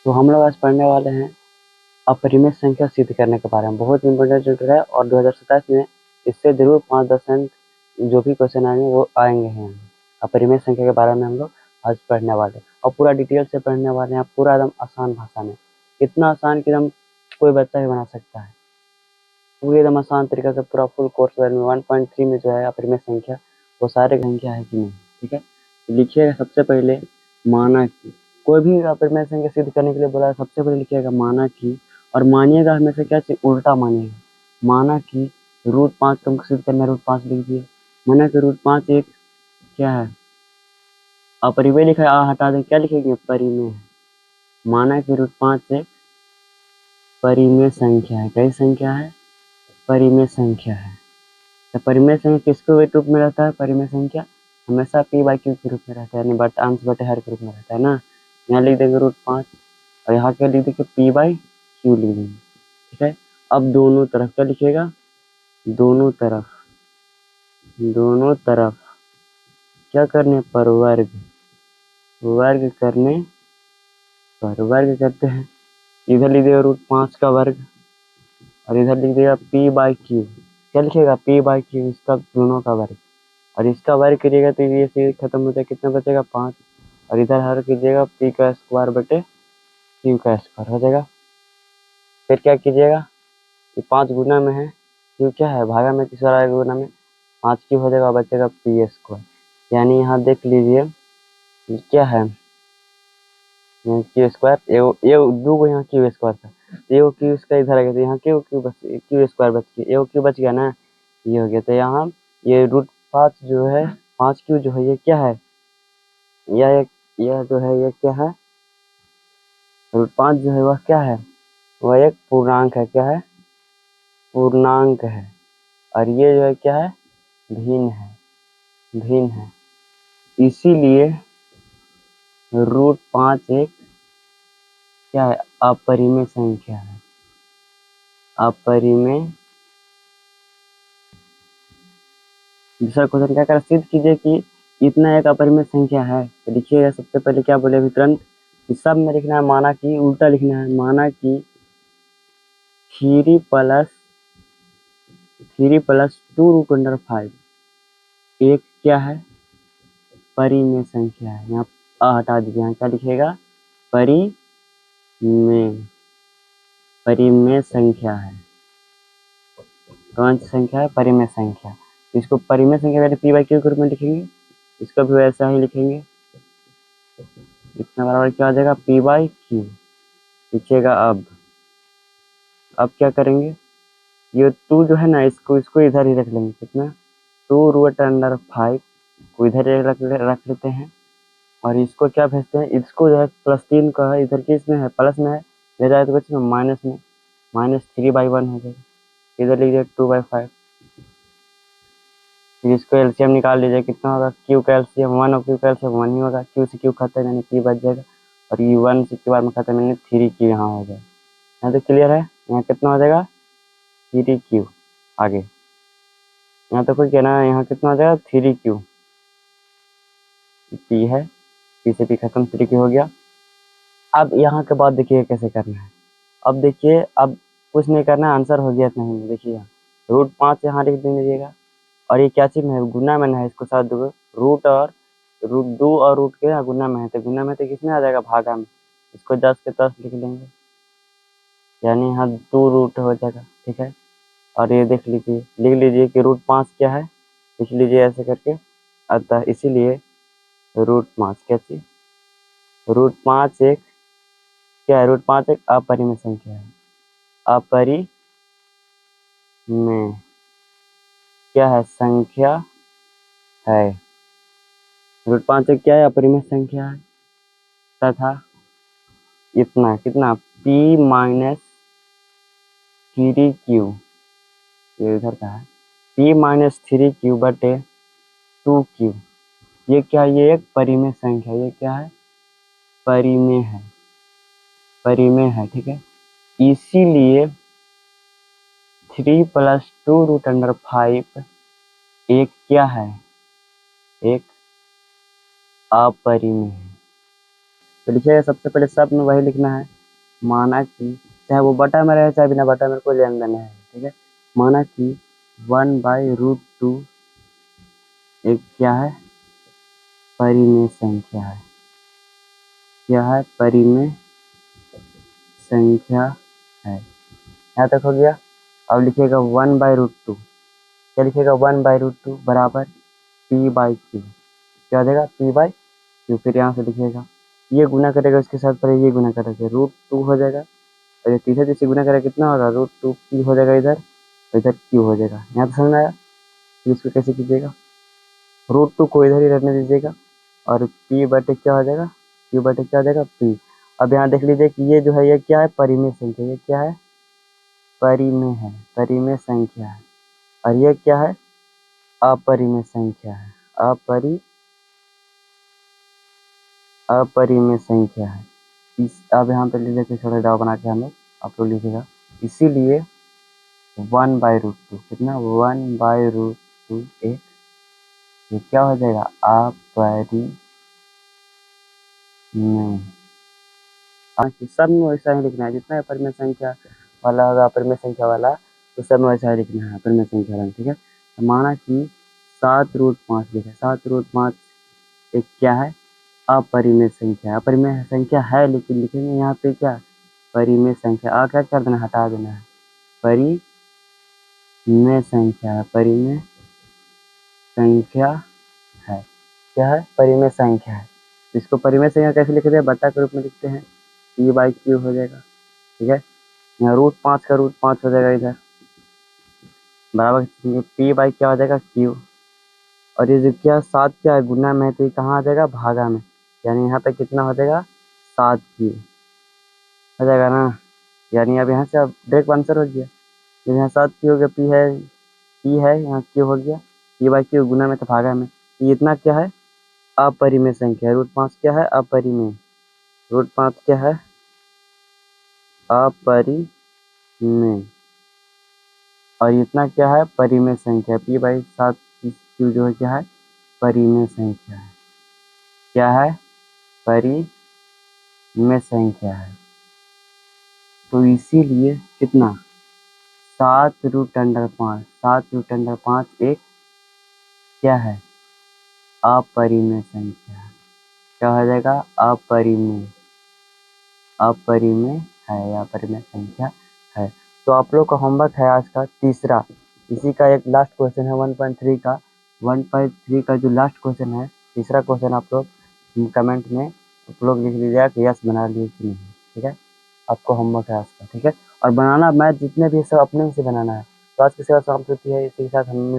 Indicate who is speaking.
Speaker 1: तो हम लोग आज पढ़ने वाले हैं अपरिमेय संख्या सिद्ध करने के बारे में। बहुत इंपॉर्टेंट चैप्टर है और 2027 में इससे जरूर 5-10 जो भी क्वेश्चन आएंगे वो आएंगे हैं। अपरिमेय संख्या के बारे में हम लोग आज पढ़ने वाले हैं और पूरा डिटेल से पढ़ने वाले हैं, पूरा एकदम आसान भाषा में। इतना आसान कि एकदम कोई बच्चा भी बना सकता है, पूरे एकदम आसान तरीके से पूरा फुल कोर्स में 1.3 में जो है अपरिमेय संख्या वो सारे संख्या है कि नहीं। ठीक है, लिखिएगा सबसे पहले माना कि। कोई भी अपरिमेय संख्या सिद्ध करने के लिए बोला है, सबसे पहले लिखिएगा माना कि, और मानिएगा हमेशा क्या चीज उल्टा मानिएगा। माना कि √5 को हमको सिद्ध करना है, √5 लिख दिए। माना कि √5 एक क्या है, अपरिमेय लिखा है, आ हटा दें, क्या लिखेंगे, परिमेय है। माना कि √5 एक परिमेय संख्या है। कई संख्या है, परिमेय संख्या है। तो परिमेय संख्या किसके रूप में रहता है, परिमेय संख्या हमेशा p/q के रूप में रहता है, यानी अंश बटे हर के रूप में रहता है ना। यहाँ लिख देंगे √5 और यहाँ क्या लिख देंगे, p/q लिख देंगे। ठीक है, अब दोनों तरफ क्या लिखिएगा, दोनों तरफ क्या करने पर, वर्ग करने पर वर्ग करते हैं। इधर लिख देगा √5 का वर्ग और इधर लिख देगा p/q। क्या लिखेगा, p/q, इसका दोनों का वर्ग, और इसका वर्ग करिएगा तो ये सीरीज खत्म हो जाएगा, कितना बचेगा, 5। और इधर हर कीजिएगा p का स्क्वायर बटे q का स्क्वायर हो जाएगा। फिर क्या कीजिएगा, ये 5 गुना में है, q क्या है, भागा में किस बार आएगा, गुना में 5q हो जाएगा, बचेगा p स्क्वायर। यानी यहाँ देख लीजिए ये क्या है, q स्क्वायर, ये दो को यहाँ q स्क्वायर था, ये q इसका इधर आ गया, तो यहाँ q स्क्वायर बच गया, ये q बच गया ना, ये हो गया। तो यहाँ ये √5 जो है, 5q जो है, ये क्या है, यह जो है ये क्या है, √5 जो है वह क्या है, वह एक पूर्णांक है। क्या है, पूर्णांक है। और ये जो है क्या है, भिन्न है। इसीलिए √5 एक क्या है, अपरिमेय संख्या है। अपरिमेय। दूसरा क्वेश्चन क्या कर, सिद्ध कीजिए कि इतना एक अपरिमेय संख्या है। तो लिखिएगा सबसे पहले क्या बोले अभी तुरंत, सब में लिखना है माना कि, उल्टा लिखना है, माना कि 3 + 2√5 एक क्या है, परिमेय संख्या है। यहाँ हटा दीजिए, यहाँ क्या लिखेगा, परिमेय संख्या है। कौन सी संख्या है, परिमेय संख्या। इसको परिमेय संख्या p/q के रूप में लिखेंगे, इसको भी वैसा ही लिखेंगे। इतना बराबर क्या हो जाएगा, p/q लिखिएगा। अब क्या करेंगे, ये 2 जो है ना, इसको इधर ही रख लेंगे, कितना, 2√5 को इधर रख लेते हैं। और इसको क्या भेजते हैं, इसको जो है +3 का है, इधर किस में है, प्लस में है, ले जाए तो कुछ में माइनस में, -3/1 हो जाएगा। इधर लीजिए 2/5। फिर इसको एलसीएम निकाल लीजिए, कितना होगा, q का एलसीएम 1 और q का एलसीएम 1 ही होगा। q से q खत्म, यानी p बच जाएगा, और ये 1 से q बार में खत्म, यानी 3q यहाँ हो जाएगा। यहाँ तो क्लियर है, यहाँ कितना हो जाएगा, 3q। आगे यहाँ तो कोई कहना है, यहाँ कितना हो जाएगा, 3q, p है, p से p खत्म, 3q हो गया। अब यहाँ के बाद देखिए कैसे करना है। अब देखिए, अब कुछ नहीं करना, आंसर हो गया इतना ही। देखिए यहाँ √5 यहाँ लिख दीजिएगा, और ये क्या चीज में है, गुना में है, इसको साथ दो, √2 और रूट के गुना में है, तो गुना में तो किसमें आ जाएगा, भागा में। इसको 10 के 10 लिख लेंगे, यानी यहाँ 2 हो जाएगा। ठीक है, और ये देख लीजिए, लिख लीजिए कि √5 क्या है, लिख लीजिए ऐसे करके। अतः इसीलिए √5 क्या चीज, √5 एक क्या है, √5 एक अपरिमेय संख्या है। अपरिमेय क्या है, संख्या है। √5 एक क्या है, अपरिमेय संख्या है, तथा इतना कितना, p-3q, ये इधर का है, p-3q बटे 2q। ये क्या है, ये एक परिमेय संख्या, ये क्या है, परिमेय है। ठीक है, इसीलिए 3 + 2√5 एक क्या है, एक अपरिमेय है। तो लिखिएगा सबसे पहले सब में वही लिखना है, माना कि चाहे वो बटा में रहे चाहे बिना बटा में, कोई लेन देन है, ठीक है। माना कि 1/√2 एक क्या है, परिमेय संख्या है। क्या है, परिमेय संख्या है। यहाँ तक हो गया। अब लिखिएगा 1/√2, क्या लिखिएगा 1/√2 बराबर P/Q। क्या हो जाएगा, P/Q। फिर यहाँ से लिखिएगा, ये गुना करेगा इसके साथ, पहले ये गुना करेगा √2 हो जाएगा, और ये तीसरे तीसरे गुना करेगा कितना होगा, √2P हो जाएगा इधर, और इधर Q हो जाएगा। यहाँ तो समझ आया। फिर इसको कैसे कीजिएगा, √2 को इधर ही रहने दीजिएगा, और P बटे क्या हो जाएगा, Q बटे क्या हो जाएगा, P। अब यहाँ देख लीजिए कि ये जो है ये क्या है, परिमेय संख्या, ये क्या है, परिमेय है, परिमेय संख्या है। और ये क्या है, अपरिमेय संख्या है, अपरिमेय संख्या है। अब यहाँ पे ले लेते छोटा दाव बना के हम लोग, आप लोग लिखिएगा, इसीलिए 1/√2 कितना, 1/√2 एक, ये क्या हो जाएगा, अपरिमेय। सब में वैसा ही लिखना है, जितना अपरिमेय संख्या वाला होगा अपरिमेय संख्या वाला, तो सब में वैसा ही लिखना है अपरिमेय संख्या वाला, ठीक है। तो माना कि 7√5 लिखा है, 7√5 एक क्या है, अपरिमेय संख्या है। अपरिमेय संख्या है लेकिन लिखेंगे यहाँ पे क्या, परिमेय संख्या। आ क्या कर देना, हटा देना है, परिमेय संख्या है, परिमेय संख्या है। क्या है, परिमेय संख्या है। इसको परिमेय संख्या कैसे लिखते हैं, बट्टा के रूप में लिखते हैं, P/Q हो जाएगा, ठीक है। यहाँ √5 का √5 हो जाएगा इधर, बराबर P/, क्या हो जाएगा, Q। और ये जो क्या 7 क्या है, गुना में है, तो ये कहाँ आ जाएगा, भागा में, यानी यहाँ पे कितना हो जाएगा, 7Q हो जाएगा ना। यानी अब यहाँ से अब डायरेक्ट आंसर हो गया, जब यहाँ 7Q हो गया, P है यहाँ Q हो गया, P/Q गुना में तो भागा में। ये इतना क्या है, अपरिमेय संख्या है। √5 क्या है, अपरिमेय, √5 क्या है, अपरिमेय। और इतना क्या है, परिमेय संख्या, P/7Q जो है क्या है, परिमेय संख्या है। क्या है, परिमेय संख्या है। तो इसीलिए कितना, 7√5, 7√5 एक क्या है, अपरिमेय संख्या है। क्या हो जाएगा, अपरिमेय, अपरिमेय है या अपरिमेय संख्या है। तो आप लोग का होमवर्क है आज का तीसरा, इसी का एक लास्ट क्वेश्चन है 1.3 का, 1.3 का जो लास्ट क्वेश्चन है, तीसरा क्वेश्चन आप लोग कमेंट में आप लोग लिख लीजिएगा कि यस बना लिए कि नहीं, ठीक है। आपको होमवर्क है आज का, ठीक है। और बनाना मैथ जितने भी सब अपने से बनाना है। तो आज की सेवा समाप्त होती है, इसी के साथ हम